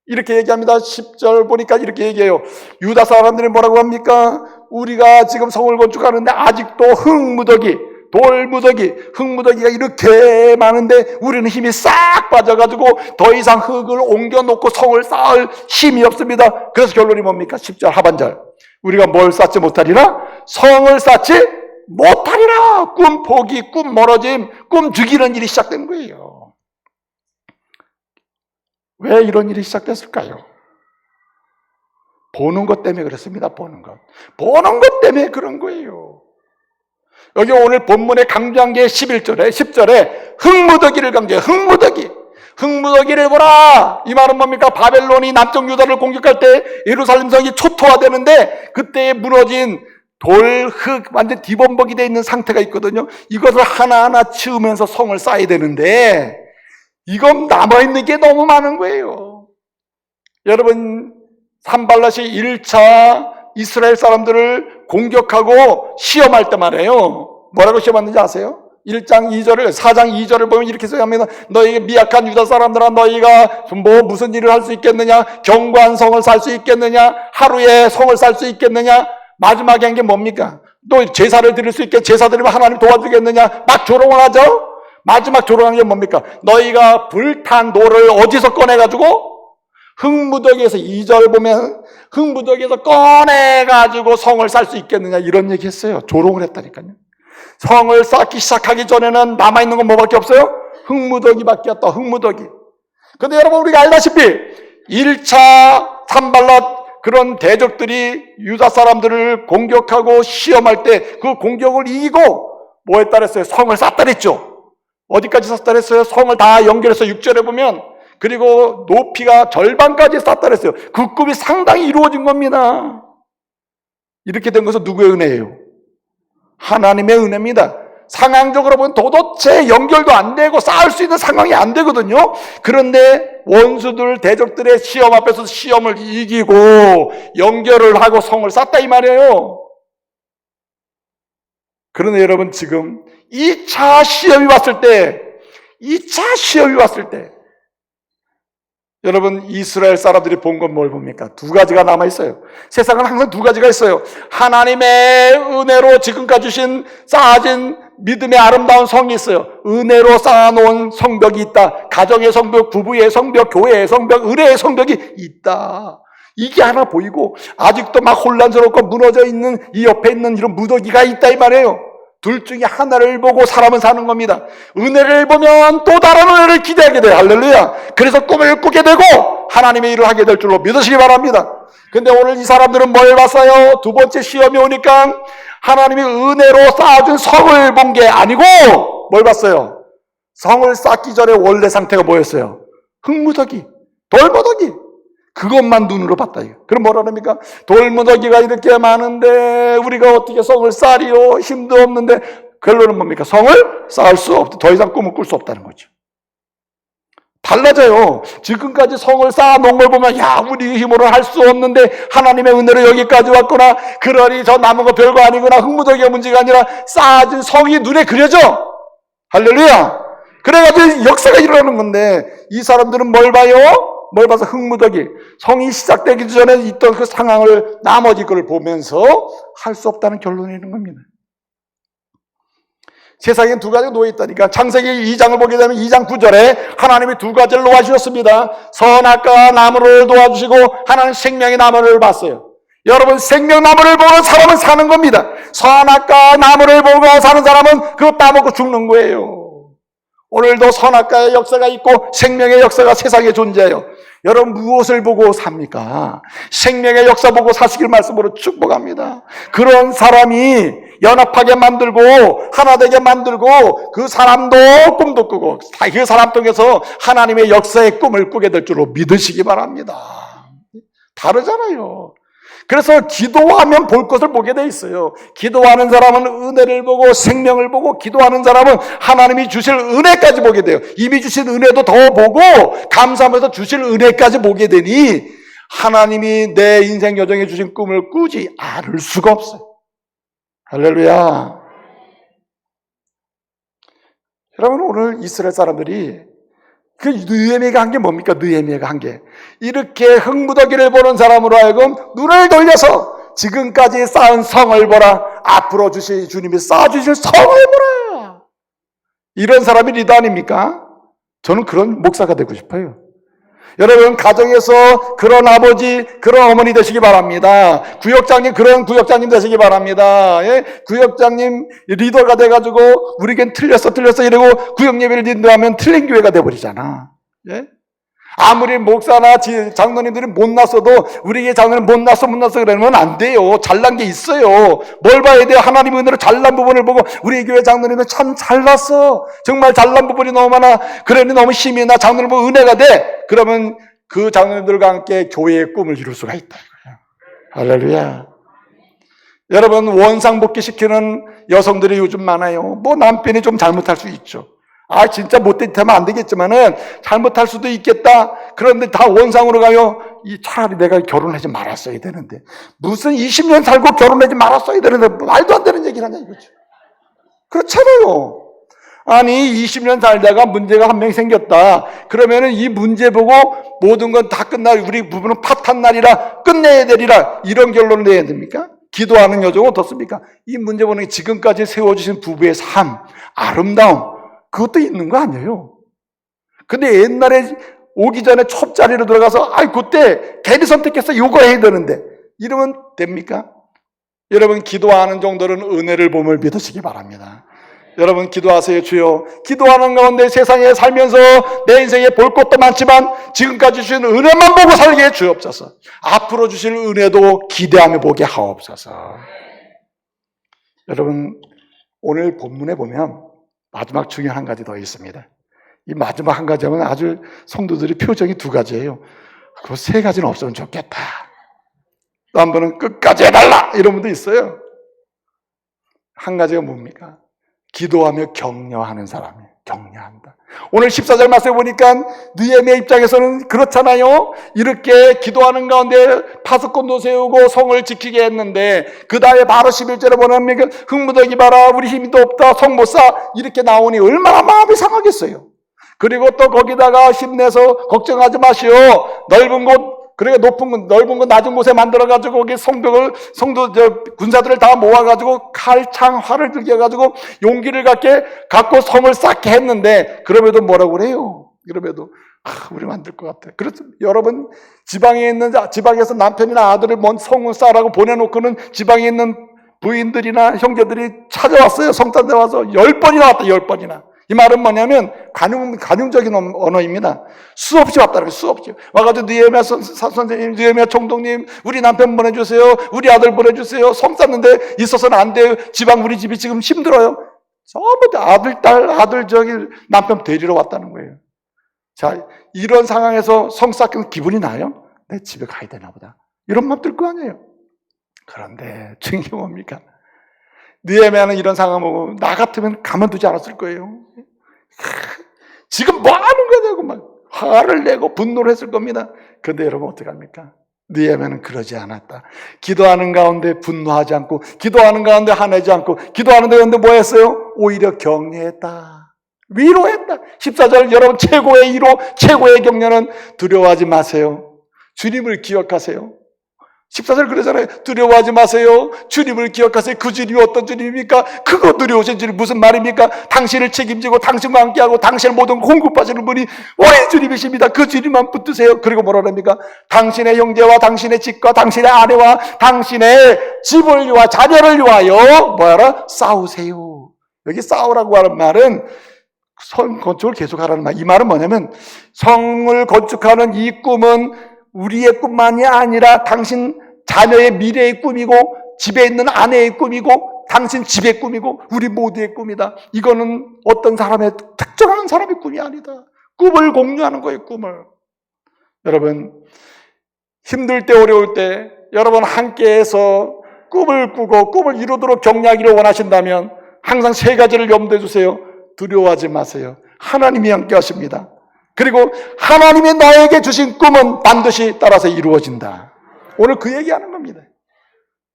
이렇게 얘기합니다. 10절 보니까 이렇게 얘기해요. 유다 사람들이 뭐라고 합니까? 우리가 지금 성을 건축하는데 아직도 흙무더기, 돌무더기, 흙무더기가 이렇게 많은데 우리는 힘이 싹 빠져가지고 더 이상 흙을 옮겨놓고 성을 쌓을 힘이 없습니다. 그래서 결론이 뭡니까? 10절 하반절. 우리가 뭘 쌓지 못하리라? 성을 쌓지 못하리라. 꿈 포기, 꿈 멀어짐, 꿈 죽이는 일이 시작된 거예요. 왜 이런 일이 시작됐을까요? 보는 것 때문에 그렇습니다. 보는 것 때문에 그런 거예요. 여기 오늘 본문에 강조한 게 11절에 10절에 흙무더기를 강조해요. 흙무더기. 흙무더기를 보라. 이 말은 뭡니까? 바벨론이 남쪽 유다를 공격할 때 예루살렘 성이 초토화되는데 그때 무너진 돌, 흙, 완전 디범벅이 되어 있는 상태가 있거든요. 이것을 하나하나 치우면서 성을 쌓아야 되는데 이건 남아있는 게 너무 많은 거예요. 여러분, 산발랏이 1차 이스라엘 사람들을 공격하고 시험할 때 말이에요. 뭐라고 시험했는지 아세요? 1장 2절을, 4장 2절을 보면 이렇게 써합니다. 너희 미약한 유다 사람들아, 너희가 무슨 일을 할 수 있겠느냐? 견고한 성을 살 수 있겠느냐? 하루에 성을 살 수 있겠느냐? 마지막에 한 게 뭡니까? 또 제사를 드릴 수 있게 제사 드리면 하나님 도와주겠느냐? 막 조롱을 하죠? 마지막 조롱한 게 뭡니까? 너희가 불탄 돌을 어디서 꺼내가지고? 흙무더기에서 2절 보면 흙무더기에서 꺼내가지고 성을 살 수 있겠느냐? 이런 얘기 했어요. 조롱을 했다니까요. 성을 쌓기 시작하기 전에는 남아있는 건 뭐밖에 없어요? 흙무더기밖에 없다. 흙무더기. 근데 여러분, 우리가 알다시피 1차 산발랏 그런 대적들이 유다 사람들을 공격하고 시험할 때 그 공격을 이기고 뭐 했다 그랬어요? 성을 쌓다 그랬죠. 어디까지 쌓다 그랬어요? 성을 다 연결해서 6절에 보면 그리고 높이가 절반까지 쌓다 그랬어요. 그 꿈이 상당히 이루어진 겁니다. 이렇게 된 것은 누구의 은혜예요? 하나님의 은혜입니다. 상황적으로 보면 도대체 연결도 안 되고 쌓을 수 있는 상황이 안 되거든요. 그런데 원수들, 대적들의 시험 앞에서 시험을 이기고 연결을 하고 성을 쌓다 이 말이에요. 그런데 여러분, 지금 2차 시험이 왔을 때 여러분, 이스라엘 사람들이 본 건 뭘 봅니까? 두 가지가 남아있어요. 세상은 항상 두 가지가 있어요. 하나님의 은혜로 지금까지 주신 쌓아진 믿음의 아름다운 성이 있어요. 은혜로 쌓아놓은 성벽이 있다. 가정의 성벽, 부부의 성벽, 교회의 성벽, 의뢰의 성벽이 있다. 이게 하나 보이고 아직도 막 혼란스럽고 무너져 있는 이 옆에 있는 이런 무더기가 있다 이 말이에요. 둘 중에 하나를 보고 사람은 사는 겁니다. 은혜를 보면 또 다른 은혜를 기대하게 돼요. 할렐루야. 그래서 꿈을 꾸게 되고 하나님의 일을 하게 될 줄로 믿으시기 바랍니다. 근데 오늘 이 사람들은 뭘 봤어요? 두 번째 시험이 오니까 하나님이 은혜로 쌓아준 성을 본 게 아니고 뭘 봤어요? 성을 쌓기 전에 원래 상태가 뭐였어요? 흙무더기, 돌무더기. 그것만 눈으로 봤다. 그럼 뭐라 합니까? 돌무더기가 이렇게 많은데 우리가 어떻게 성을 쌓리요? 힘도 없는데 결론은 뭡니까? 성을 쌓을 수 없다. 더 이상 꿈을 꿀 수 없다는 거죠. 달라져요. 지금까지 성을 쌓아놓은 걸 보면 야, 우리 힘으로 할 수 없는데 하나님의 은혜로 여기까지 왔구나. 그러니 저 남은 거 별거 아니구나. 흙무더기가 문제가 아니라 쌓아진 성이 눈에 그려져. 할렐루야. 그래가지고 역사가 일어나는 건데 이 사람들은 뭘 봐요? 뭘 봐서 흙무더기, 성이 시작되기 전에 있던 그 상황을 나머지 걸 보면서 할 수 없다는 결론이 있는 겁니다. 세상에 두 가지가 놓여있다니까. 창세기 2장을 보게 되면 2장 9절에 하나님이 두 가지를 놓아주셨습니다. 선악과 나무를 놓아주시고 하나는 생명의 나무를 봤어요. 여러분, 생명나무를 보고 사람은 사는 겁니다. 선악과 나무를 보고 사는 사람은 그거 따먹고 죽는 거예요. 오늘도 선악과의 역사가 있고 생명의 역사가 세상에 존재해요. 여러분, 무엇을 보고 삽니까? 생명의 역사 보고 사시길 말씀으로 축복합니다. 그런 사람이 연합하게 만들고 하나 되게 만들고 그 사람도 꿈도 꾸고 그 사람 통해서 하나님의 역사의 꿈을 꾸게 될 줄로 믿으시기 바랍니다. 다르잖아요. 그래서 기도하면 볼 것을 보게 돼 있어요. 기도하는 사람은 은혜를 보고 생명을 보고, 기도하는 사람은 하나님이 주실 은혜까지 보게 돼요. 이미 주신 은혜도 더 보고 감사하면서 주실 은혜까지 보게 되니 하나님이 내 인생 여정에 주신 꿈을 꾸지 않을 수가 없어요. 할렐루야. 여러분, 오늘 이스라엘 사람들이 그 느헤미야가 한 게 뭡니까? 느헤미야가 한 게 이렇게 흙무더기를 보는 사람으로 하여금 눈을 돌려서 지금까지 쌓은 성을 보라. 앞으로 주실 주님이 쌓아주실 성을 보라. 이런 사람이 리더 아닙니까? 저는 그런 목사가 되고 싶어요. 여러분, 가정에서 그런 아버지, 그런 어머니 되시기 바랍니다. 구역장님, 그런 구역장님 되시기 바랍니다. 예? 구역장님 리더가 돼가지고 우리겐 틀렸어 이러고 구역 예배를 드린다면 틀린 교회가 돼버리잖아. 예? 아무리 목사나 장로님들이 못났어도 우리 장로님 못났어 그러면 안 돼요. 잘난 게 있어요. 뭘 봐야 돼요? 하나님의 은혜로 잘난 부분을 보고 우리 교회 장로님은 참 잘났어. 정말 잘난 부분이 너무 많아. 그러니 너무 힘이 나. 장로님 보고 은혜가 돼. 그러면 그 장로님들과 함께 교회의 꿈을 이룰 수가 있다. 할렐루야. 여러분, 원상복귀시키는 여성들이 요즘 많아요. 뭐 남편이 좀 잘못할 수 있죠. 진짜 못된 짓 하면 안 되겠지만은 잘못할 수도 있겠다. 그런데 다 원상으로 가요. 차라리 내가 결혼하지 말았어야 되는데, 무슨 20년 살고 결혼하지 말았어야 되는데 말도 안 되는 얘기를 하냐 이거죠. 그렇잖아요. 아니 20년 살다가 문제가 한 명 생겼다. 그러면은 이 문제 보고 모든 건 다 끝나, 우리 부부는 파탄 날이라 끝내야 되리라, 이런 결론을 내야 됩니까? 기도하는 여정은 어떻습니까? 이 문제 보는 지금까지 세워주신 부부의 삶, 아름다움, 그것도 있는 거 아니에요. 근데 옛날에 오기 전에 첩자리로 들어가서 그때 괜히 선택해서 요거 해야 되는데 이러면 됩니까? 여러분, 기도하는 정도는 은혜를 봄을 믿으시기 바랍니다. 여러분, 기도하세요. 주여, 기도하는 가운데 세상에 살면서 내 인생에 볼 것도 많지만 지금까지 주신 은혜만 보고 살게 해 주옵소서. 앞으로 주실 은혜도 기대하며 보게 하옵소서. 여러분, 오늘 본문에 보면 마지막 중요한 한 가지 더 있습니다. 이 마지막 한 가지 하면 아주 성도들이 표정이 두 가지예요. 그 세 가지는 없으면 좋겠다. 또 한 번은 끝까지 해달라, 이런 분도 있어요. 한 가지가 뭡니까? 기도하며 격려하는 사람이에요. 격려한다. 오늘 14절 말씀에 보니까 느헤미야 입장에서는 그렇잖아요. 이렇게 기도하는 가운데 파수꾼도 세우고 성을 지키게 했는데 그 다음에 바로 11절에 보면 흙무더기 봐라, 우리 힘도 없다, 성 못 쌓아, 이렇게 나오니 얼마나 마음이 상하겠어요. 그리고 또 거기다가 힘내서 걱정하지 마시오, 넓은 곳, 그러니까 넓은 곳 낮은 곳에 만들어가지고 거기 군사들을 다 모아가지고 칼, 창, 활을 들게 해가지고 용기를 갖고 성을 쌓게 했는데, 그럼에도 뭐라고 그래요? 그럼에도 우리 만들 것 같아. 그래서 여러분, 지방에서 남편이나 아들을 먼 성을 쌓으라고 보내놓고는 지방에 있는 부인들이나 형제들이 찾아왔어요. 성탄대 와서 10번이나 왔다. 10번이나. 이 말은 뭐냐면 관용적인 언어입니다. 수없이 왔다는 거예요. 수없이 와가지고 느헤미야 선생님, 느헤미야 총독님, 우리 남편 보내주세요, 우리 아들 보내주세요. 성 쌓는데 있어서는 안 돼요. 우리 집이 지금 힘들어요. 전부 다 아들 남편 데리러 왔다는 거예요. 자, 이런 상황에서 성 쌓기는 기분이 나요? 내 집에 가야 되나 보다, 이런 마음 들 거 아니에요. 그런데 중요한 게 뭡니까? 느헤미야는 이런 상황 보고 나 같으면 가만두지 않았을 거예요. 지금 뭐 하는 거냐고 막 화를 내고 분노를 했을 겁니다. 그런데 여러분, 어떡합니까? 느헤미야는 그러지 않았다. 기도하는 가운데 분노하지 않고, 기도하는 가운데 화내지 않고, 기도하는 가운데 뭐 했어요? 오히려 격려했다. 위로했다. 14절, 여러분, 최고의 위로, 최고의 격려는 두려워하지 마세요, 주님을 기억하세요. 14절 그러잖아요. 두려워하지 마세요, 주님을 기억하세요. 그 주님이 어떤 주님입니까? 그거 두려우신 주님 무슨 말입니까? 당신을 책임지고 당신과 함께하고 당신을 모든 공급하시는 분이 오래 주님이십니다. 그 주님만 붙드세요. 그리고 뭐라합니까? 당신의 형제와 당신의 집과 당신의 아내와 당신의 집을 위하여, 자녀를 위하여 뭐하라? 싸우세요. 여기 싸우라고 하는 말은 성 건축을 계속하라는 말. 이 말은 뭐냐면, 성을 건축하는 이 꿈은 우리의 꿈만이 아니라 당신 자녀의 미래의 꿈이고, 집에 있는 아내의 꿈이고, 당신 집의 꿈이고, 우리 모두의 꿈이다. 이거는 어떤 사람의, 특정한 사람의 꿈이 아니다. 꿈을 공유하는 거예요, 꿈을. 여러분, 힘들 때, 어려울 때 여러분 함께해서 꿈을 꾸고 꿈을 이루도록 격려하기를 원하신다면 항상 세 가지를 염두에 두세요. 두려워하지 마세요. 하나님이 함께 하십니다. 그리고 하나님이 나에게 주신 꿈은 반드시 따라서 이루어진다. 오늘 그 얘기하는 겁니다.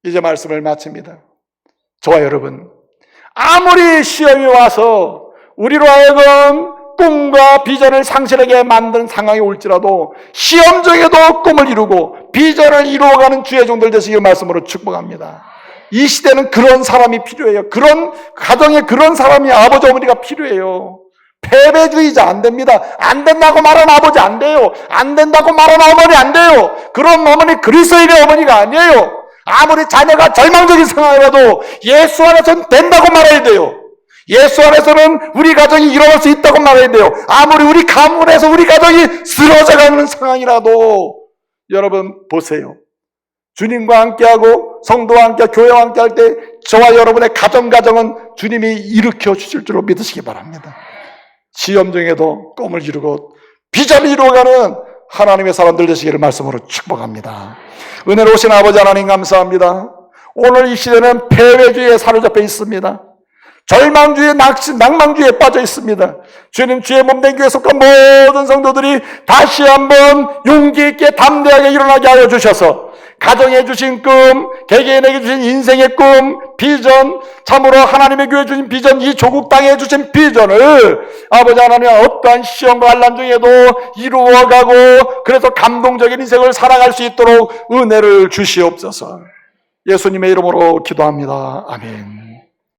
이제 말씀을 마칩니다. 저와 여러분, 아무리 시험이 와서 우리로 하여금 꿈과 비전을 상실하게 만든 상황이 올지라도 시험 중에도 꿈을 이루고 비전을 이루어가는 주의 종들 되시길 말씀으로 축복합니다. 이 시대는 그런 사람이 필요해요. 그런 가정에 그런 사람이, 아버지 어머니가 필요해요. 패배주의자 안 됩니다. 안 된다고 말하는 아버지 안 돼요. 안 된다고 말하는 어머니 안 돼요. 그런 어머니 그리스도인의 어머니가 아니에요. 아무리 자녀가 절망적인 상황이라도 예수 안에서는 된다고 말해야 돼요. 예수 안에서는 우리 가정이 일어날 수 있다고 말해야 돼요. 아무리 우리 가문에서 우리 가정이 쓰러져가는 상황이라도 여러분 보세요. 주님과 함께하고 성도와 함께 교회와 함께할 때 저와 여러분의 가정은 주님이 일으켜 주실 줄로 믿으시기 바랍니다. 시험 중에도 꿈을 이루고 비전을 이루어가는 하나님의 사람들 되시기를 말씀으로 축복합니다. 은혜로우신 아버지 하나님 감사합니다. 오늘 이 시대는 패배주의에 사로잡혀 있습니다. 절망주의, 낭망주의에 빠져 있습니다. 주님, 주의 몸된 교회에 속한 모든 성도들이 다시 한번 용기 있게 담대하게 일어나게 하여 주셔서 가정에 주신 꿈, 개개인에게 주신 인생의 꿈, 비전, 참으로 하나님의 교회에 주신 비전, 이 조국 땅에 주신 비전을 아버지 하나님 어떠한 시험과 환난 중에도 이루어가고 그래서 감동적인 인생을 살아갈 수 있도록 은혜를 주시옵소서. 예수님의 이름으로 기도합니다. 아멘.